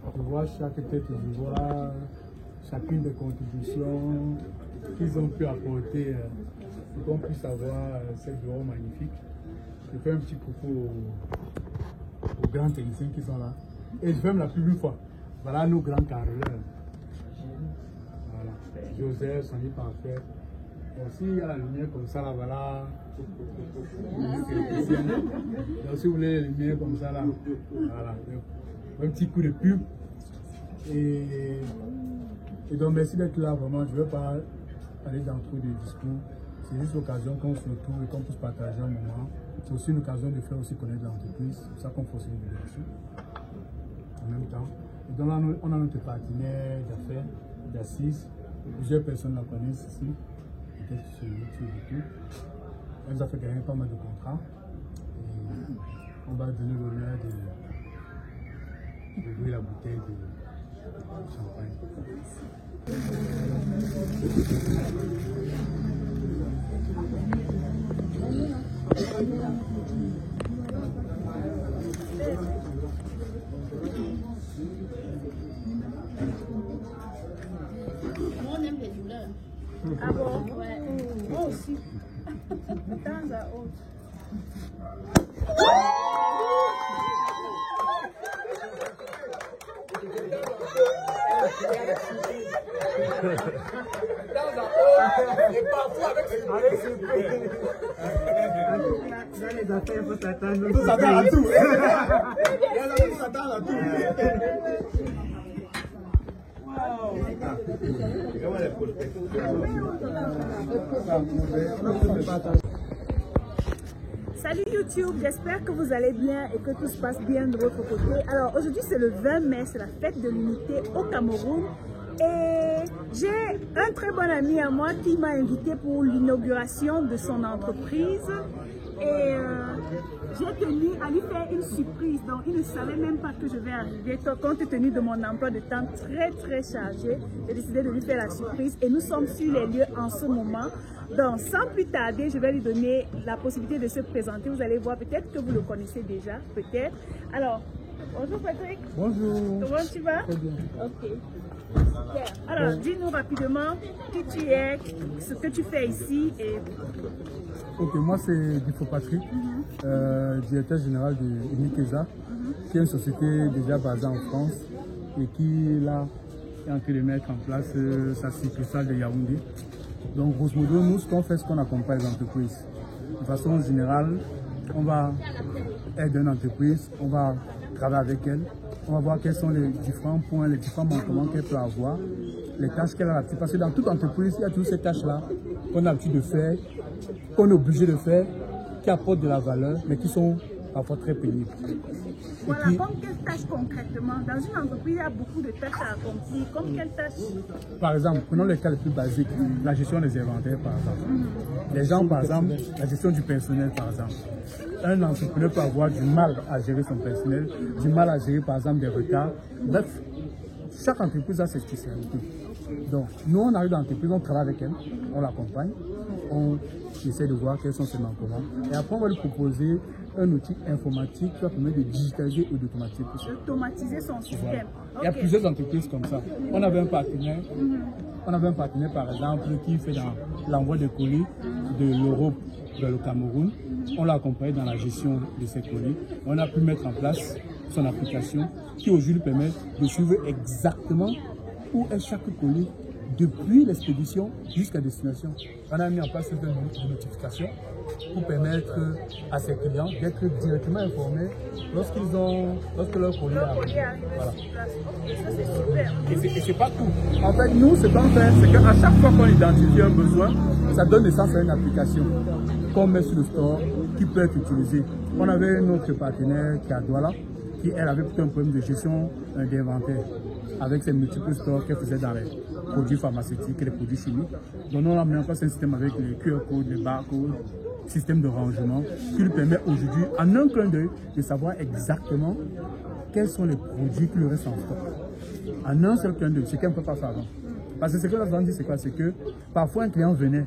Je vois chaque tête, je vois chacune des contributions qu'ils ont pu apporter pour qu'on puisse avoir ces bureaux magnifiques. Je fais un petit coucou aux grands techniciens qui sont là. Et je fais même la plus fois. Voilà nos grands carreleurs. Voilà. Joseph, Sonny Parfait. Aussi, il y a la lumière comme ça, là, voilà. Donc, si vous voulez les lumières comme ça, là, voilà. Un petit coup de pub. Et donc, merci d'être là, vraiment. Je ne veux pas aller dans trop de discours. C'est juste l'occasion qu'on se retrouve et qu'on puisse partager un moment. C'est aussi une occasion de faire aussi connaître l'entreprise. C'est pour ça qu'on fait aussi une vidéo dessus. En même temps. Et donc, là, on a notre partenaire d'affaires, d'Assise. Plusieurs personnes la connaissent ici. Peut-être sur YouTube et tout. Elle nous a fait gagner pas mal de contrats. Et on va donner l'honneur d'ouvrir la bouteille de champagne. Moi, on aime les douleurs. Ah bon? Ouais. Moi aussi. De temps à autre. Et parfois avec ce Dans les affaires, il faut s'attendre. tout s'attend à tout. Il s'attend à tout. Salut YouTube, j'espère que vous allez bien et que tout se passe bien de votre côté. Alors aujourd'hui c'est le 20 mai, c'est la fête de l'unité au Cameroun. Et j'ai un très bon ami à moi qui m'a invité pour l'inauguration de son entreprise. Et j'ai tenu à lui faire une surprise. Donc il ne savait même pas que je vais arriver. Compte tenu de mon emploi de temps très chargé, j'ai décidé de lui faire la surprise. Et nous sommes sur les lieux en ce moment. Donc sans plus tarder, je vais lui donner la possibilité de se présenter. Vous allez voir, peut-être que vous le connaissez déjà, peut-être. Alors, bonjour Patrick. Bonjour. Comment tu vas? Très bien. Ok. Super. Alors, dis-nous rapidement qui tu es, ce que tu fais ici et... Ok, moi c'est Difo Patrick, directeur général de Unikeza, qui est une société déjà basée en France et qui là est en train de mettre en place sa succursale de Yaoundé. Donc grosso modo, nous ce qu'on fait, c'est qu'on accompagne les entreprises. De façon générale, on va aider une entreprise, on va travailler avec elle, on va voir quels sont les différents points, les différents manquements qu'elle peut avoir, les tâches qu'elle a l'habitude. Parce que dans toute entreprise, il y a toutes ces tâches-là qu'on a l'habitude de faire, qu'on est obligé de faire, qui apportent de la valeur, mais qui sont parfois très pénibles. Voilà, comme quelles tâches concrètement? Dans une entreprise, il y a beaucoup de tâches à accomplir. Comme quelles tâches? Par exemple, prenons le cas le plus basique, la gestion des inventaires par exemple. Les gens par exemple, la gestion du personnel par exemple. Un entrepreneur peut avoir du mal à gérer son personnel, du mal à gérer par exemple des retards. Bref, chaque entreprise a ses spécialités. Donc, nous on arrive dans l'entreprise, on travaille avec elle, on l'accompagne, on essaie de voir quels sont ses manquements. Et après, on va lui proposer un outil informatique qui va permettre de digitaliser ou d'automatiser tout ça. Automatiser son système. Voilà. Okay. Il y a plusieurs entreprises comme ça. On avait un partenaire, par exemple, qui fait l'envoi de colis de l'Europe vers le Cameroun. On l'a accompagné dans la gestion de ces colis. On a pu mettre en place son application qui aujourd'hui permet de suivre exactement où est chaque colis depuis l'expédition jusqu'à destination. On a mis en place une notification pour permettre à ses clients d'être directement informés lorsque leur colis arrive. Voilà. Ça c'est super. Et c'est pas tout. En fait, nous, ce qu'on fait, c'est qu'à chaque fois qu'on identifie un besoin, ça donne naissance à une application qu'on met sur le store qui peut être utilisée. On avait notre partenaire qui est à Douala, qui elle avait plutôt un problème de gestion d'inventaire avec ses multiples stores qu'elle faisait dans les produits pharmaceutiques et les produits chimiques. Donc on a mis en place un système avec les QR codes, les barcodes, système de rangement qui lui permet aujourd'hui, en un clin d'œil, de savoir exactement quels sont les produits qui lui restent en stock. En un seul clin d'œil, ce qu'elle ne peut pas faire avant. Parce que ce que la vente dit, c'est quoi? C'est que parfois un client venait,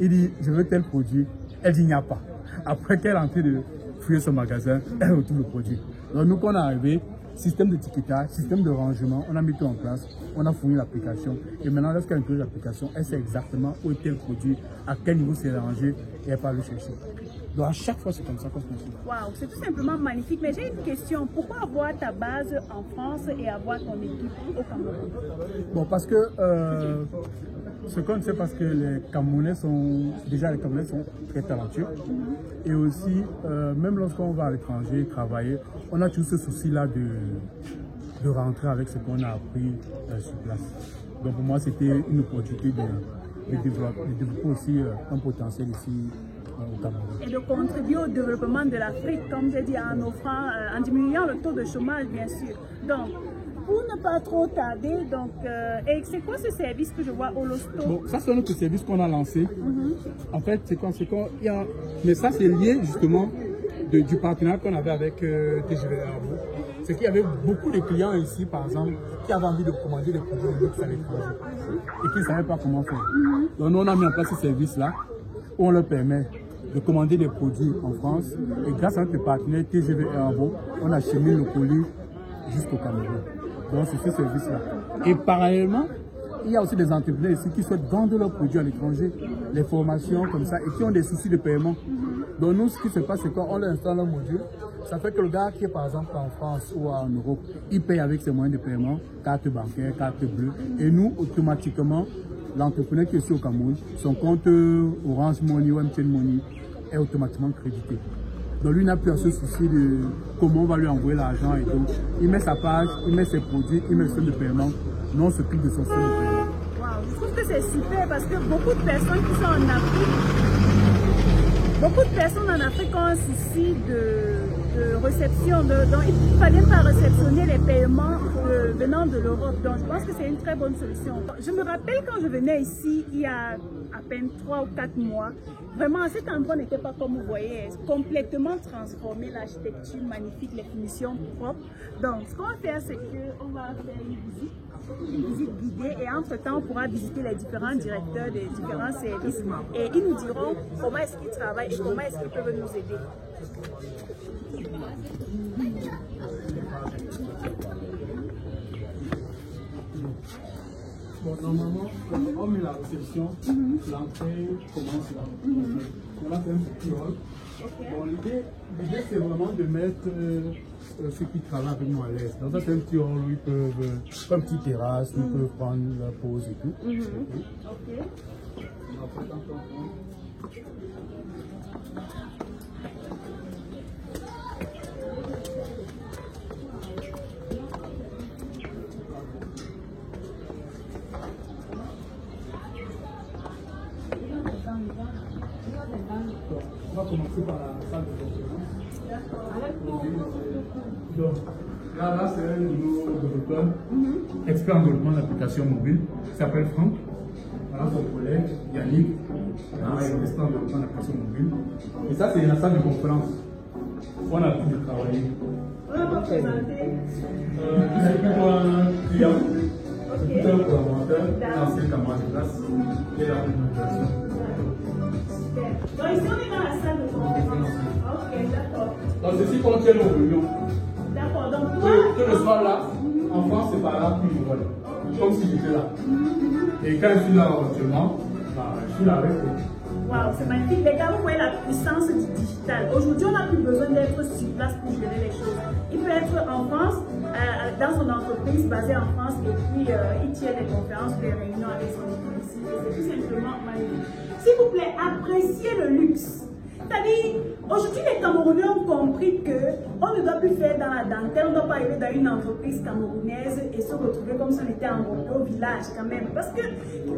il dit je veux tel produit, elle dit il n'y a pas. Après qu'elle est en train de fouiller son magasin, elle retrouve le produit. Donc nous, quand on est arrivé, système d'étiquetage, système de rangement, on a mis tout en place, on a fourni l'application. Et maintenant, lorsqu'elle inclut l'application, elle sait exactement où est tel produit, à quel niveau c'est rangé, et elle peut le chercher. Donc à chaque fois, c'est comme ça qu'on se construit. Waouh, c'est tout simplement magnifique. Mais j'ai une question. Pourquoi avoir ta base en France et avoir ton équipe au Cameroun? Bon, parce que ce qu'on sait, parce que les Camerounais sont très talentueux. Et aussi, même lorsqu'on va à l'étranger travailler, on a toujours ce souci-là de rentrer avec ce qu'on a appris sur place. Donc pour moi, c'était une opportunité de développer aussi un potentiel ici au Cameroun. Et de contribuer au développement de l'Afrique, comme j'ai dit, en offrant, en diminuant le taux de chômage, bien sûr. Donc, pour ne pas trop tarder, donc, et c'est quoi ce service que je vois au Losto? Bon, ça c'est notre service qu'on a lancé. En fait, mais ça c'est lié justement du partenariat qu'on avait avec TGV Airbo. C'est qu'il y avait beaucoup de clients ici, par exemple, qui avaient envie de commander des produits de luxe à l'étranger et qui ne savaient pas comment faire. Donc nous on a mis en place ce service-là où on leur permet de commander des produits en France et grâce à notre partenaire TGV Airbo, on achemine le colis jusqu'au Cameroun. Donc c'est ce service-là. Et parallèlement, il y a aussi des entreprises ici qui souhaitent vendre leurs produits à l'étranger, les formations comme ça, et qui ont des soucis de paiement. Donc nous, ce qui se passe, c'est qu'on leur installe un module. Ça fait que le gars qui est par exemple en France ou en Europe, il paye avec ses moyens de paiement, carte bancaire, carte bleue. Et nous, automatiquement, l'entrepreneur qui est ici au Cameroun, son compte Orange Money ou MTN Money est automatiquement crédité. Donc lui n'a plus à se soucier de comment on va lui envoyer l'argent et tout. Il met sa page, il met ses produits, il met le système de paiement. Nous on s'occupe de son système de paiement. Wow, je trouve que c'est super parce que beaucoup de personnes qui sont en Afrique, ont un souci de réception. Donc il ne fallait pas réceptionner les paiements venant de l'Europe. Donc je pense que c'est une très bonne solution. Je me rappelle quand je venais ici il y a à peine 3 ou 4 mois, vraiment cet endroit n'était pas comme vous voyez, complètement transformé, l'architecture magnifique, les finitions propres. Donc ce qu'on va faire, c'est qu'on va faire une visite guidée et entre-temps on pourra visiter les différents directeurs des différents services et ils nous diront comment est-ce qu'ils travaillent et comment est-ce qu'ils peuvent nous aider. Bon, normalement, on met la réception, l'entrée commence là. On a fait un petit hall. Bon, l'idée c'est vraiment de mettre ceux qui travaillent avec moi à l'aise. Dans un petit hall où ils peuvent faire une petite terrasse, ils peuvent prendre leur pause et tout. On va commencer par la salle de conférence. Donc, là c'est un nouveau développeur, expert en développement d'applications mobiles, qui s'appelle Franck. Voilà son collègue, Yannick, expert en développement d'applications mobiles. Et ça, c'est la salle de conférence. On a pu travailler. On va pas présenter. C'est plutôt un client, c'est plutôt un collaborateur, ancien camarade de classe, qui est la présentation. Donc ici on est dans la salle de conférence. Ok, d'accord. Donc ceci contient nos réunions. D'accord, donc toi... Que le soir là, en France c'est par là, puis je vole. Comme si j'étais là. Et quand je suis là actuellement, je suis là avec eux. Waouh, c'est magnifique. Les gars, vous voyez la puissance du digital. Aujourd'hui, on n'a plus besoin d'être sur place pour gérer les choses. Il peut être en France, dans son entreprise, basée en France, et puis il tient des conférences, des réunions avec son équipe ici. C'est tout simplement magnifique. S'il vous plaît, appréciez le luxe. C'est-à-dire, aujourd'hui, les Camerounais ont compris qu'on ne doit plus faire dans la dentelle, on ne doit pas arriver dans une entreprise camerounaise et se retrouver comme si on était en au village quand même. Parce que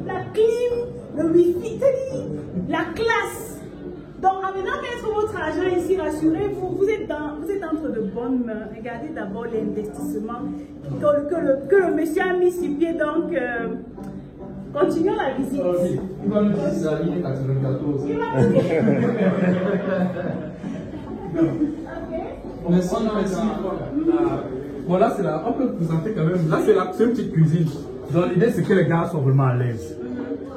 la clim, le wifi, c'est-à-dire la classe. Donc, en venant mettre votre argent ici, rassurez-vous, vous êtes entre de bonnes mains. Regardez d'abord l'investissement que le monsieur a mis sur pied. Donc, continuons la visite. Il va nous dire ça, il est 94. Il va nous dire. Merci. Bon, là, c'est là, on peut présenter quand même. Là, c'est une petite cuisine. Donc, l'idée, c'est que les gars soient vraiment à l'aise.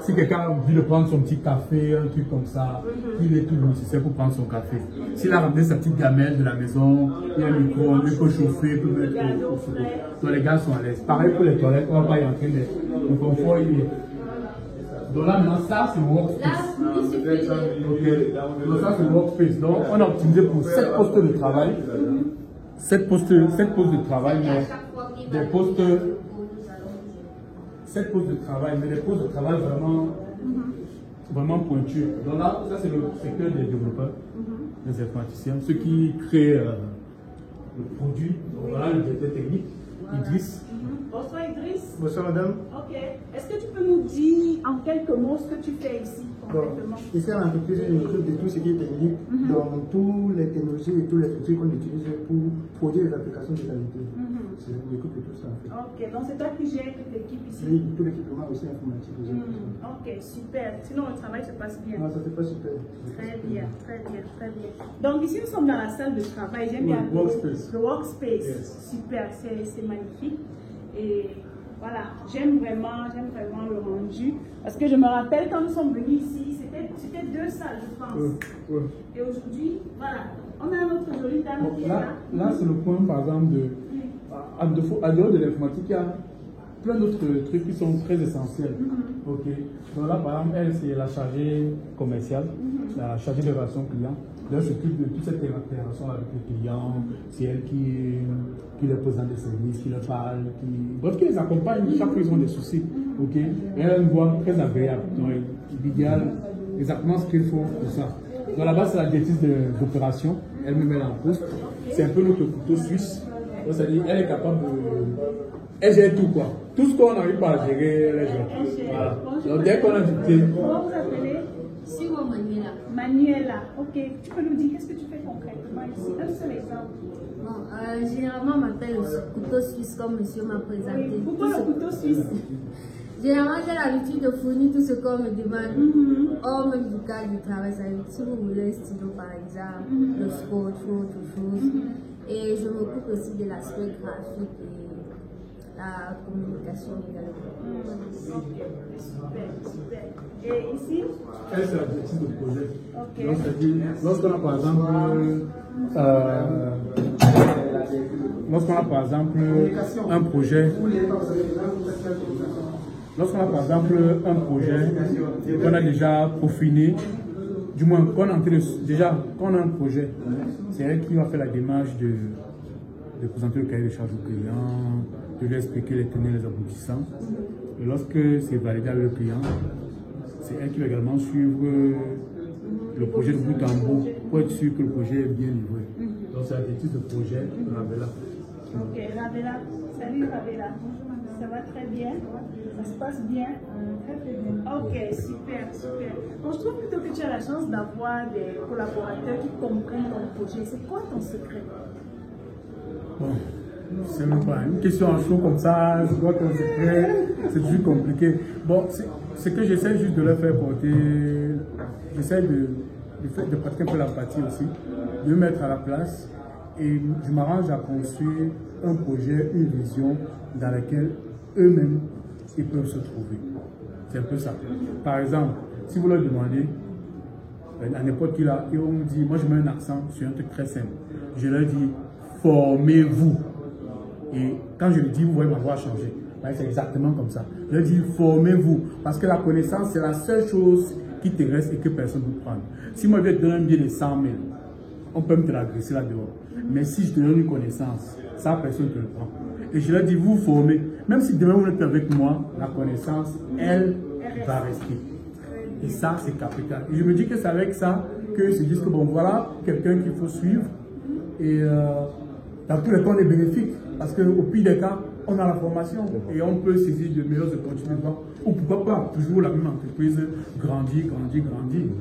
Si quelqu'un a envie de prendre son petit café, un truc comme ça, il est tout nécessaire pour prendre son café. S'il a ramené sa petite gamelle de la maison, il y a un micro, il peut chauffer, il peut mettre au four. Donc les gars sont à l'aise. Pareil pour les toilettes, on va pas y entrer, mais le confort il est. Donc là maintenant, ça c'est workspace. Donc ça c'est workspace. Donc on a optimisé pour 7 postes de travail. 7 postes de travail, mais des postes. 7 postes de travail, mais des postes de travail vraiment pointus. Donc là, ça c'est le secteur des développeurs, des informaticiens, ceux qui créent le produit. Donc voilà le directeur technique, Idriss. Bonsoir Idriss. Bonsoir madame. Ok. Est-ce que tu peux nous dire en quelques mots ce que tu fais ici concrètement? Ici à l'entreprise, je m'occupe de tout ce qui est technique, donc toutes les technologies et tous les outils qu'on utilise pour produire les applications de qualité. Je m'occupe de tout ça en fait. Ok, donc c'est toi qui gères toute l'équipe ici? Oui, tout l'équipement aussi informatique. Ok, super. Sinon le travail se passe bien? Non, ça se passe super. Très bien, très bien, très bien. Donc ici nous sommes dans la salle de travail. J'aime bien le workspace. Le workspace. Yes. Super, c'est magnifique. Et voilà, j'aime vraiment le rendu. Parce que je me rappelle quand nous sommes venus ici, c'était 2 salles, je pense. Et aujourd'hui, voilà, on a notre jolie dame qui est là. Là c'est le point par exemple de. À dehors de l'informatique, il y a plein d'autres trucs qui sont très essentiels. Ok. Donc là, par exemple, elle, c'est la chargée commerciale, la chargée de relations clients. Elle s'occupe de toute cette interaction avec les clients. C'est elle qui leur présente des services, qui leur parle, bref, qui les accompagne chaque fois qu'ils ont des soucis. Ok. Et elle a une voix très agréable. Donc, l'idéal, exactement ce qu'il faut pour ça. Donc là-bas, c'est la directrice d'opération. Elle-même, elle est en poste. C'est un peu notre couteau suisse. C'est-à-dire, elle est capable de. Elle gère tout quoi. Tout ce qu'on n'arrive pas à gérer, elle gère. Voilà. Donc dès qu'on a dicté. Comment vous appelez? Sigo Manuela. Manuela. Ok. Tu peux nous dire qu'est-ce que tu fais concrètement ici? Un seul exemple. Bon, généralement, on m'appelle le couteau suisse comme monsieur m'a présenté. Oui. Pourquoi le couteau suisse? Généralement, j'ai l'habitude de fournir tout ce qu'on me demande. Hors même du cadre du travail. Si vous voulez un stylo par exemple, le scotch ou autre chose. Et je m'occupe aussi de l'aspect graphique et la communication également. Ok, super, super. Et ici? Elle, c'est la directrice de projet. Ok. Donc, c'est-à-dire, lorsqu'on a par exemple un projet, qu'on a déjà peaufiné, du moins qu'on a un projet, c'est elle qui va faire la démarche de présenter le cahier de charge au client, de lui expliquer les tenants et les aboutissants. Et lorsque c'est validé avec le client, c'est elle qui va également suivre le projet de bout en bout pour être sûr que le projet est bien livré. Donc c'est la directrice de projet, Ravela. Ok, Ravela. Salut Ravela. Ça va très bien? Ça se passe bien? Très bien. Ok, super, super. Bon, je trouve plutôt que tu as la chance d'avoir des collaborateurs qui comprennent ton projet. C'est quoi ton secret? Bon, c'est même pas une question en chaud comme ça, c'est quoi ton secret? C'est toujours compliqué. Bon, c'est que j'essaie juste de leur faire porter, j'essaie de pratiquer un peu l'empathie aussi, de me mettre à la place et je m'arrange à construire un projet, une vision dans laquelle eux-mêmes ils peuvent se trouver. C'est un peu ça. Par exemple, si vous leur demandez à n'importe qui là, et on me dit, moi je mets un accent sur un truc très simple, je leur dis, formez-vous. Et quand je le dis, vous voyez ma voix changer. C'est exactement comme ça. Je leur dis, formez-vous. Parce que la connaissance, c'est la seule chose qui te reste et que personne ne peut prendre. Si moi je vais te donner un billet de 100 000, on peut me te l'agresser là-dehors. Mais si je te donne une connaissance, ça, personne ne te le prend. Et je leur dis, vous formez. Même si demain vous êtes avec moi, la connaissance, elle va rester. Et ça, c'est capital. Et je me dis que c'est avec ça qu'ils se disent que bon, voilà quelqu'un qu'il faut suivre. Et dans tous les cas, on est bénéfique. Parce qu'au pire des cas, on a la formation et on peut saisir de meilleures opportunités. Ou pourquoi pas, toujours la même entreprise grandit.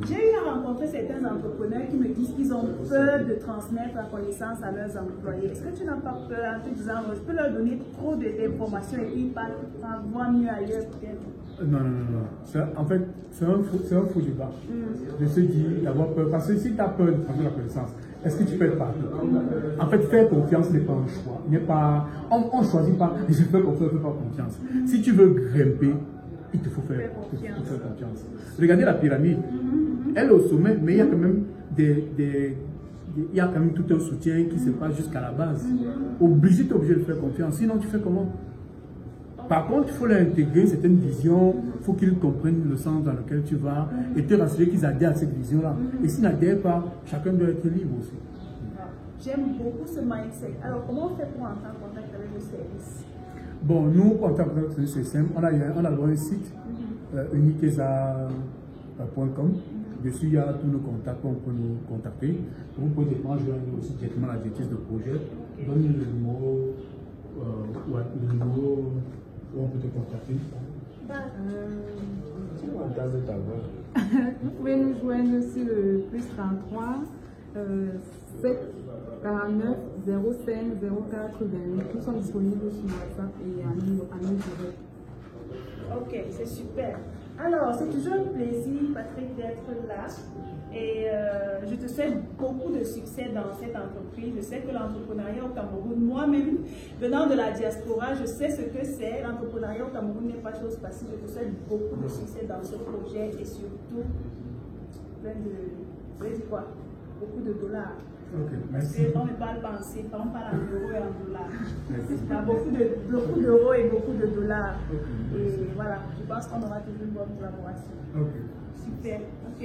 J'ai eu à rencontrer certains entrepreneurs qui me disent qu'ils ont peur de transmettre la connaissance à leurs employés. Est-ce que tu n'as pas peur en te disant, je peux leur donner trop d'informations et puis ils partent voir mieux ailleurs peut-être? Non. En fait, c'est un faux débat. Je se dis d'avoir peur. Parce que si tu as peur de transmettre la connaissance, est-ce que tu peux être partout? En fait, faire confiance n'est pas un choix. On ne choisit pas, je fais confiance, je ne fais pas confiance. Si tu veux grimper, il te faut faire confiance. Regardez la pyramide. Elle est au sommet, mais il y a quand même il y a quand même tout un soutien qui se passe jusqu'à la base. Tu es obligé de faire confiance, sinon tu fais comment? Par contre, il faut leur intégrer certaines visions, il faut qu'ils comprennent le sens dans lequel tu vas et te rassurer qu'ils adhèrent à cette vision-là. Et s'ils n'adhèrent pas, chacun doit être libre aussi. J'aime beaucoup ce mindset. Alors, comment on fait pour entrer en contact avec le service? Bon, nous, pour entrer en contact avec le CSM, on a un site, unikeza.com. Dessus, il y a tous nos contacts, on peut nous contacter. Vous pouvez directement joindre aussi directement la directrice de projet. Donnez le numéro où on peut te contacter. Vous pouvez nous joindre sur le plus 33 7 49 05 04 28. Nous sommes disponibles sur WhatsApp et à nous direct. Ok, c'est super. Alors, c'est toujours un plaisir, Patrick, d'être là. Et je te souhaite beaucoup de succès dans cette entreprise. Je sais que l'entrepreneuriat au Cameroun, moi-même, venant de la diaspora, je sais ce que c'est. L'entrepreneuriat au Cameroun n'est pas chose facile. Je te souhaite beaucoup de succès dans ce projet et surtout plein de, beaucoup de dollars. Okay, parce qu'on ne parle pas en CFA, on parle en euros et en dollars. Il y a beaucoup d'euros et beaucoup de dollars. Et voilà, je pense qu'on aura toujours une bonne collaboration. Super. Ok.